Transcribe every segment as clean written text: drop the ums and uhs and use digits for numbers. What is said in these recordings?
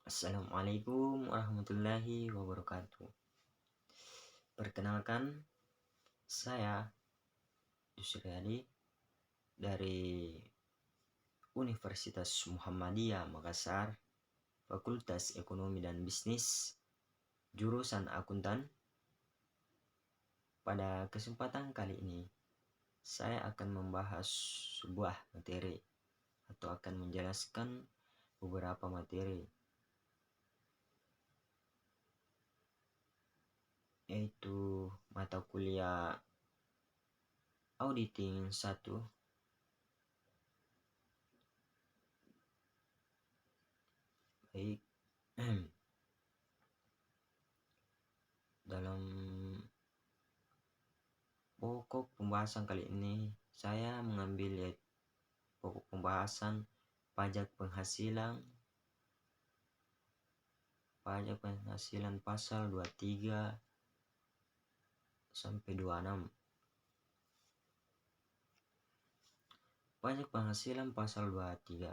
Assalamualaikum warahmatullahi wabarakatuh. Perkenalkan, saya Yusriadi dari Universitas Muhammadiyah Makassar, Fakultas Ekonomi dan Bisnis, jurusan Akuntan. Pada kesempatan kali ini, saya akan membahas sebuah materi atau akan menjelaskan beberapa materi, yaitu mata kuliah Auditing 1, baik. Dalam pokok pembahasan kali ini, saya mengambil pokok pembahasan pajak penghasilan pasal 23 sampai 26. Pajak penghasilan pasal 23.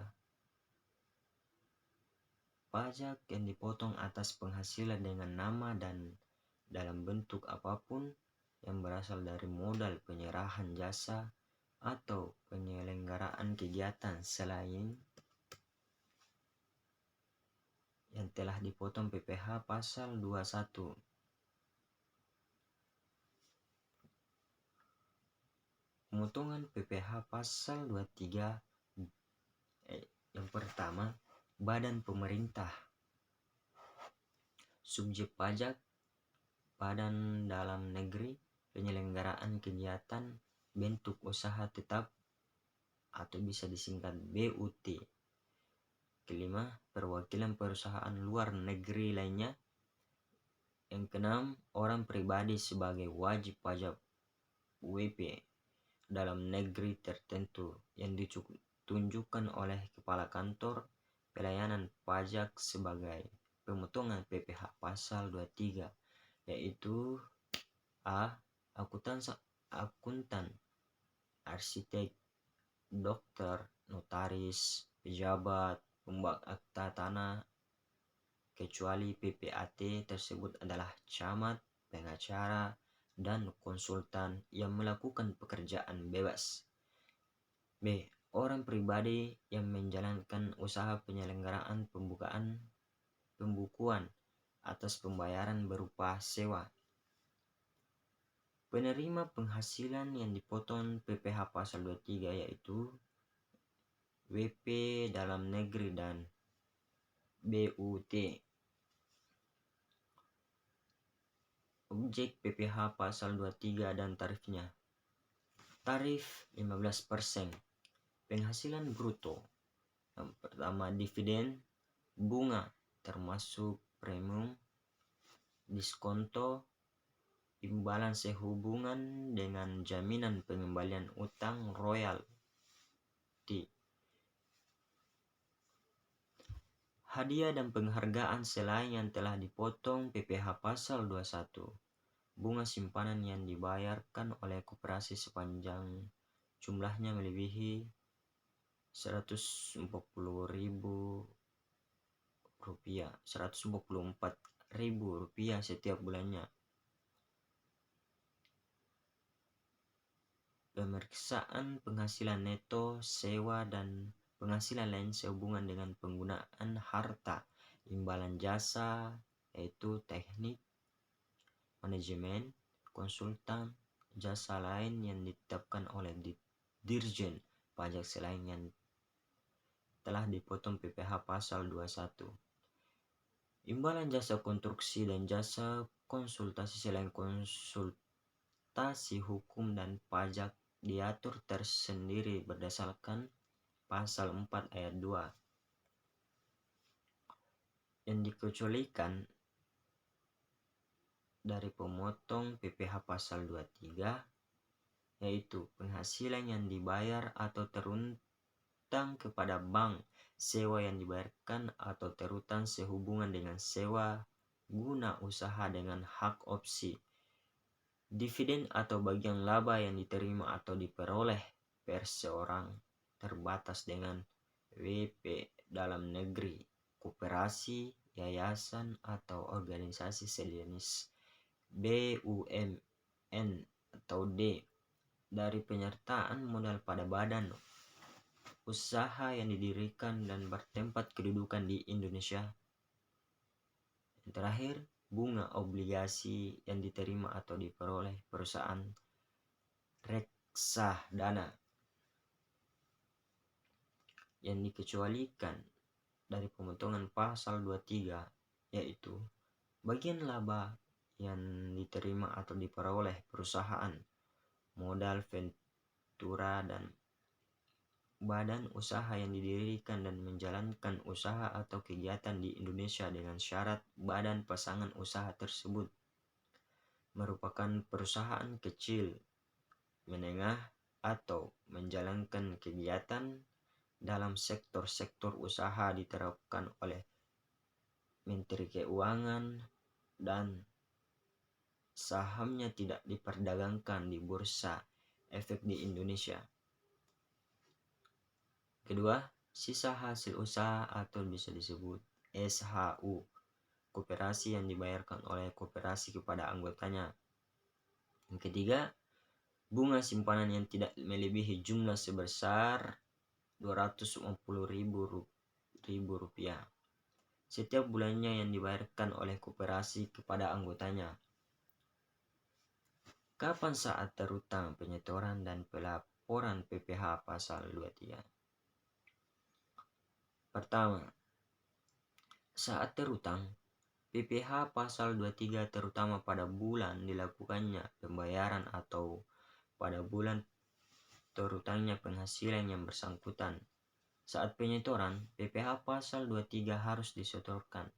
Pajak yang dipotong atas penghasilan dengan nama dan dalam bentuk apapun yang berasal dari modal penyerahan jasa atau penyelenggaraan kegiatan selain yang telah dipotong PPh pasal 21. Pemotongan PPh pasal 23. Yang pertama, badan pemerintah. Subjek pajak, badan dalam negeri, penyelenggaraan kegiatan, bentuk usaha tetap atau bisa disingkat BUT. Kelima, perwakilan perusahaan luar negeri lainnya. Yang keenam, orang pribadi sebagai wajib pajak WP dalam negeri tertentu yang ditunjukkan oleh Kepala Kantor Pelayanan Pajak sebagai pemotongan PPh pasal 23, yaitu A. Akuntan, arsitek, dokter, notaris, pejabat, pembuat akta tanah, kecuali PPAT tersebut adalah camat, pengacara, dan konsultan yang melakukan pekerjaan bebas. B. Orang pribadi yang menjalankan usaha penyelenggaraan pembukuan atas pembayaran berupa sewa. Penerima penghasilan yang dipotong PPh pasal 23 yaitu WP dalam negeri dan BUT. Objek PPh pasal 23 dan tarifnya. Tarif 15%. Penghasilan bruto. Yang pertama, dividen, bunga termasuk premium, diskonto, imbalan sehubungan dengan jaminan pengembalian utang, royalti, hadiah dan penghargaan selain yang telah dipotong PPh pasal 21. Bunga simpanan yang dibayarkan oleh koperasi sepanjang jumlahnya melebihi Rp144.000 setiap bulannya. Pemeriksaan penghasilan neto, sewa, dan penghasilan lain sehubungan dengan penggunaan harta, imbalan jasa, yaitu teknik, manajemen, konsultan, jasa lain yang ditetapkan oleh Dirjen Pajak selain yang telah dipotong PPh pasal 21. Imbalan jasa konstruksi dan jasa konsultasi selain konsultasi hukum dan pajak diatur tersendiri berdasarkan pasal 4 ayat 2. Yang dikecualikan dari pemotong PPh pasal 23 yaitu penghasilan yang dibayar atau terutang kepada bank, sewa yang dibayarkan atau terutang sehubungan dengan sewa guna usaha dengan hak opsi, dividen atau bagian laba yang diterima atau diperoleh perseorang terbatas dengan WP dalam negeri, koperasi, yayasan, atau organisasi sejenis BUMN atau D dari penyertaan modal pada badan usaha yang didirikan dan bertempat kedudukan di Indonesia. Yang terakhir, bunga obligasi yang diterima atau diperoleh perusahaan reksadana yang dikecualikan dari pemotongan pasal 23, yaitu bagian laba yang diterima atau diperoleh perusahaan, modal ventura, dan badan usaha yang didirikan dan menjalankan usaha atau kegiatan di Indonesia dengan syarat badan pasangan usaha tersebut merupakan perusahaan kecil, menengah, atau menjalankan kegiatan dalam sektor-sektor usaha diterapkan oleh Menteri Keuangan dan sahamnya tidak diperdagangkan di Bursa Efek di Indonesia. Kedua, sisa hasil usaha atau bisa disebut SHU, koperasi yang dibayarkan oleh koperasi kepada anggotanya. Yang ketiga, bunga simpanan yang tidak melebihi jumlah sebesar Rp250.000 setiap bulannya yang dibayarkan oleh koperasi kepada anggotanya. Kapan saat terutang, penyetoran, dan pelaporan PPh pasal 23? Pertama, saat terutang, PPh pasal 23 terutama pada bulan dilakukannya pembayaran atau pada bulan terutangnya penghasilan yang bersangkutan. Saat penyetoran, PPh pasal 23 harus disetorkan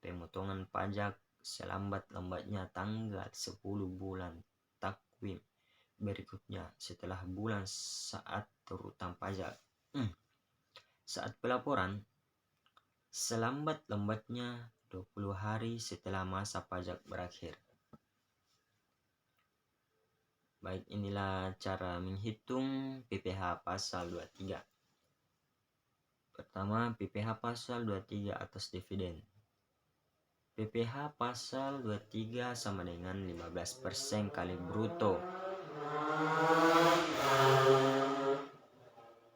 pemotongan pajak selambat-lambatnya tanggal 10 bulan takwim berikutnya setelah bulan saat terutang pajak. Saat pelaporan, selambat-lambatnya 20 hari setelah masa pajak berakhir. Baik, inilah cara menghitung PPh pasal 23. Pertama, PPh pasal 23 atas dividen. PPh pasal 23 sama dengan 15% kali bruto.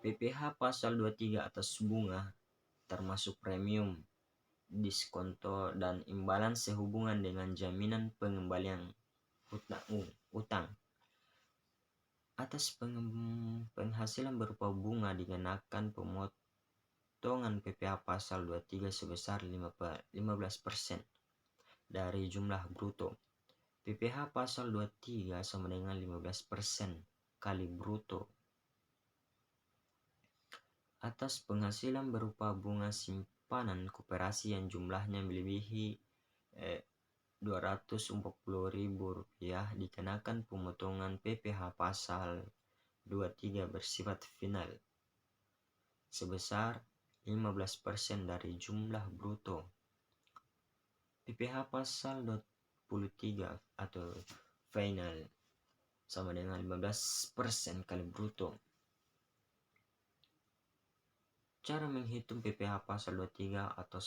PPh pasal 23 atas bunga termasuk premium, diskonto, dan imbalan sehubungan dengan jaminan pengembalian utang. Atas penghasilan berupa bunga dikenakan pemotongan PPh pasal 23 sebesar 15% dari jumlah bruto. PPh pasal 23 sama dengan 15% kali bruto. Atas penghasilan berupa bunga simpanan koperasi yang jumlahnya melebihi Rp240.000 dikenakan pemotongan PPh pasal 23 bersifat final sebesar 15% dari jumlah bruto. PPh pasal 23 atau final sama dengan 15% kali bruto. Cara menghitung PPh pasal 23 atau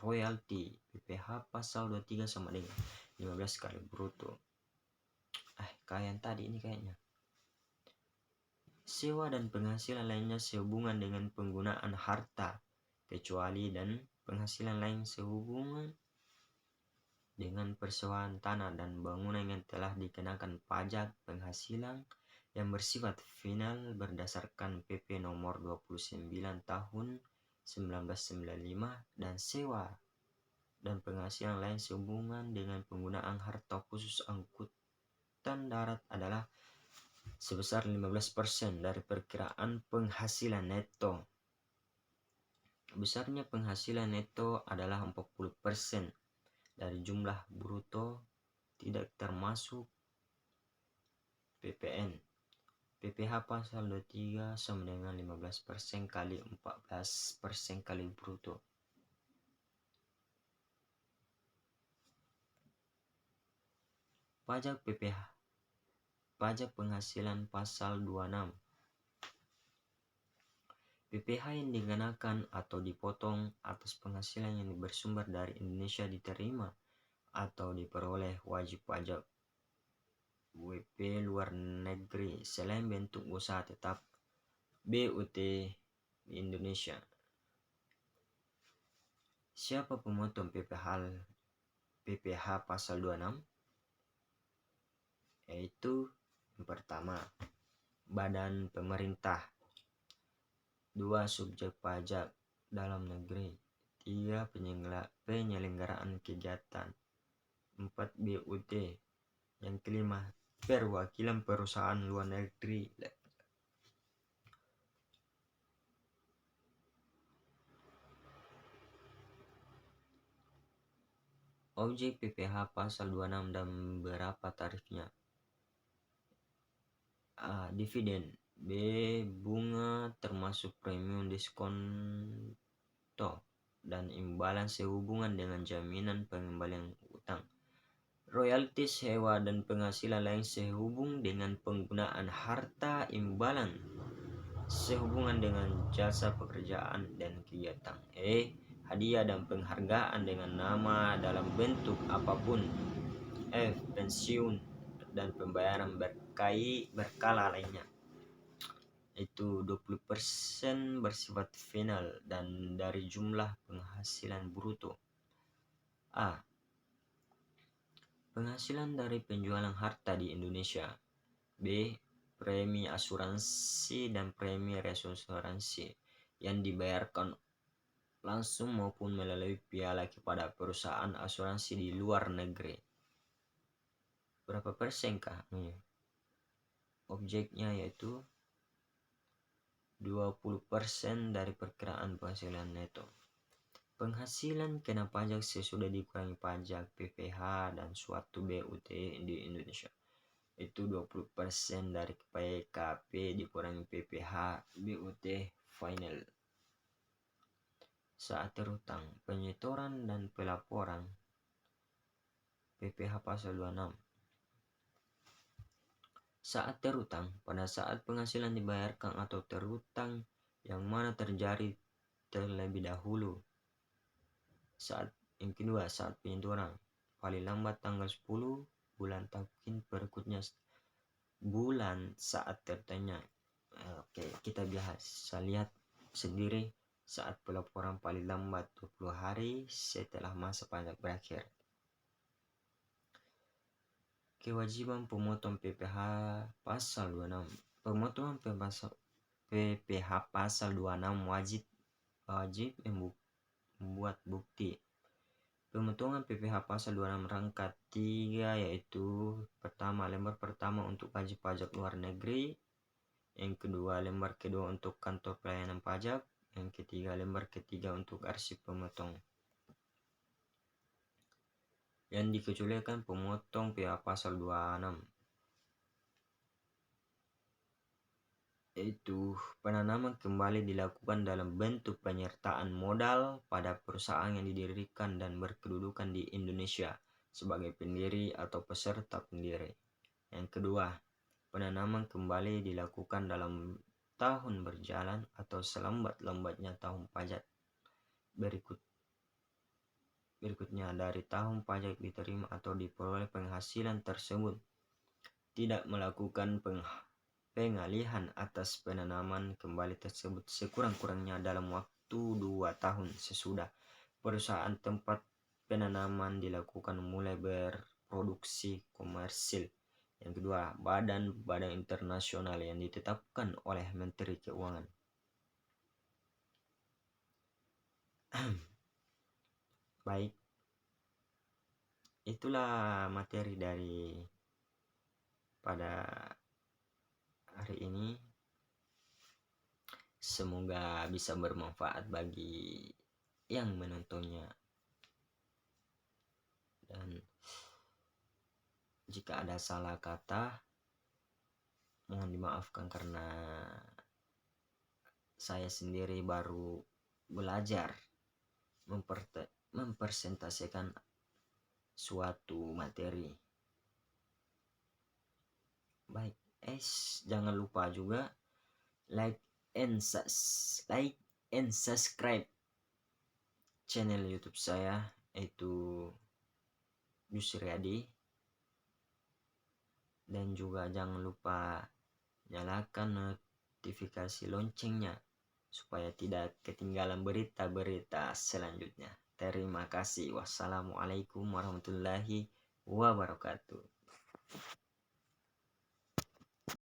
royalti. PPh pasal 23 sama dengan 15 kali bruto. Kayak yang tadi ini kayaknya. Sewa dan penghasilan lainnya sehubungan dengan penggunaan harta, kecuali dan penghasilan lain sehubungan dengan persewaan tanah dan bangunan yang telah dikenakan pajak penghasilan yang bersifat final berdasarkan PP nomor 29 tahun 1995 dan sewa dan penghasilan lain sehubungan dengan penggunaan harta khusus angkutan darat adalah sebesar 15% dari perkiraan penghasilan neto. Besarnya penghasilan neto adalah 40% dari jumlah bruto tidak termasuk PPN. PPh pasal 23 sama dengan 15% kali 14% kali bruto. Pajak PPh. Pajak penghasilan pasal 26. PPh yang dikenakan atau dipotong atas penghasilan yang bersumber dari Indonesia diterima atau diperoleh wajib pajak WP luar negeri selain bentuk usaha tetap BUT di Indonesia. Siapa pemotong PPh pasal 26? Yaitu yang pertama, badan pemerintah. 2. Subjek pajak dalam negeri. 3. Penyelenggaraan kegiatan. 4. BUT. Yang kelima, perwakilan perusahaan luar negeri. Objek PPh pasal 26 dan berapa tarifnya? A. Dividen. B. Bunga termasuk premium diskonto dan imbalan sehubungan dengan jaminan pengembalian utang. Royalti sewa dan penghasilan lain sehubung dengan penggunaan harta imbalan sehubungan dengan jasa pekerjaan dan kegiatan. Hadiah dan penghargaan dengan nama dalam bentuk apapun. F. Pensiun dan pembayaran berkala lainnya. Itu 20% bersifat final dan dari jumlah penghasilan bruto. A. Penghasilan dari penjualan harta di Indonesia. B. Premi asuransi dan premi reasuransi yang dibayarkan langsung maupun melalui piala kepada perusahaan asuransi di luar negeri. Berapa persen kah? Objeknya yaitu 20% dari perkiraan penghasilan neto. Penghasilan kena pajak sesudah dikurangi pajak PPh dan suatu BUT di Indonesia. Itu 20% dari PKP dikurangi PPh BUT final. Saat terhutang, penyetoran dan pelaporan. PPh pasal 26. Saat terhutang, pada saat penghasilan dibayarkan atau terhutang yang mana terjadi terlebih dahulu. Yang kedua, saat penyetoran, paling lambat tanggal 10 bulan tahun berikutnya bulan saat tertanya. Oke, kita biasa lihat sendiri saat pelaporan paling lambat 20 hari setelah masa pajak berakhir. Kewajiban pemotong PPh pasal 26. Pemotongan PPh pasal 26 wajib membuat bukti. Pemotongan PPh pasal 26 rangka 3 yaitu pertama, lembar pertama untuk wajib pajak luar negeri. Yang kedua, lembar kedua untuk kantor pelayanan pajak. Yang ketiga, lembar ketiga untuk arsip pemotong. Yang dikecualikan pemotong PPh pasal 26 yaitu penanaman kembali dilakukan dalam bentuk penyertaan modal pada perusahaan yang didirikan dan berkedudukan di Indonesia sebagai pendiri atau peserta pendiri. Yang kedua, penanaman kembali dilakukan dalam tahun berjalan atau selambat-lambatnya tahun pajak berikutnya dari tahun pajak diterima atau diperoleh penghasilan tersebut. Tidak melakukan pengalihan atas penanaman kembali tersebut sekurang-kurangnya dalam waktu 2 tahun sesudah perusahaan tempat penanaman dilakukan mulai berproduksi komersil. Yang kedua, badan-badan internasional yang ditetapkan oleh Menteri Keuangan. Baik, itulah materi dari pada hari ini. Semoga bisa bermanfaat bagi yang menontonnya. Dan jika ada salah kata, mohon dimaafkan karena saya sendiri baru belajar mempresentasikan suatu materi. Baik, jangan lupa juga like, like and subscribe channel YouTube saya, yaitu Yusriadi, dan juga jangan lupa nyalakan notifikasi loncengnya supaya tidak ketinggalan berita-berita selanjutnya. Terima kasih. Wassalamualaikum warahmatullahi wabarakatuh.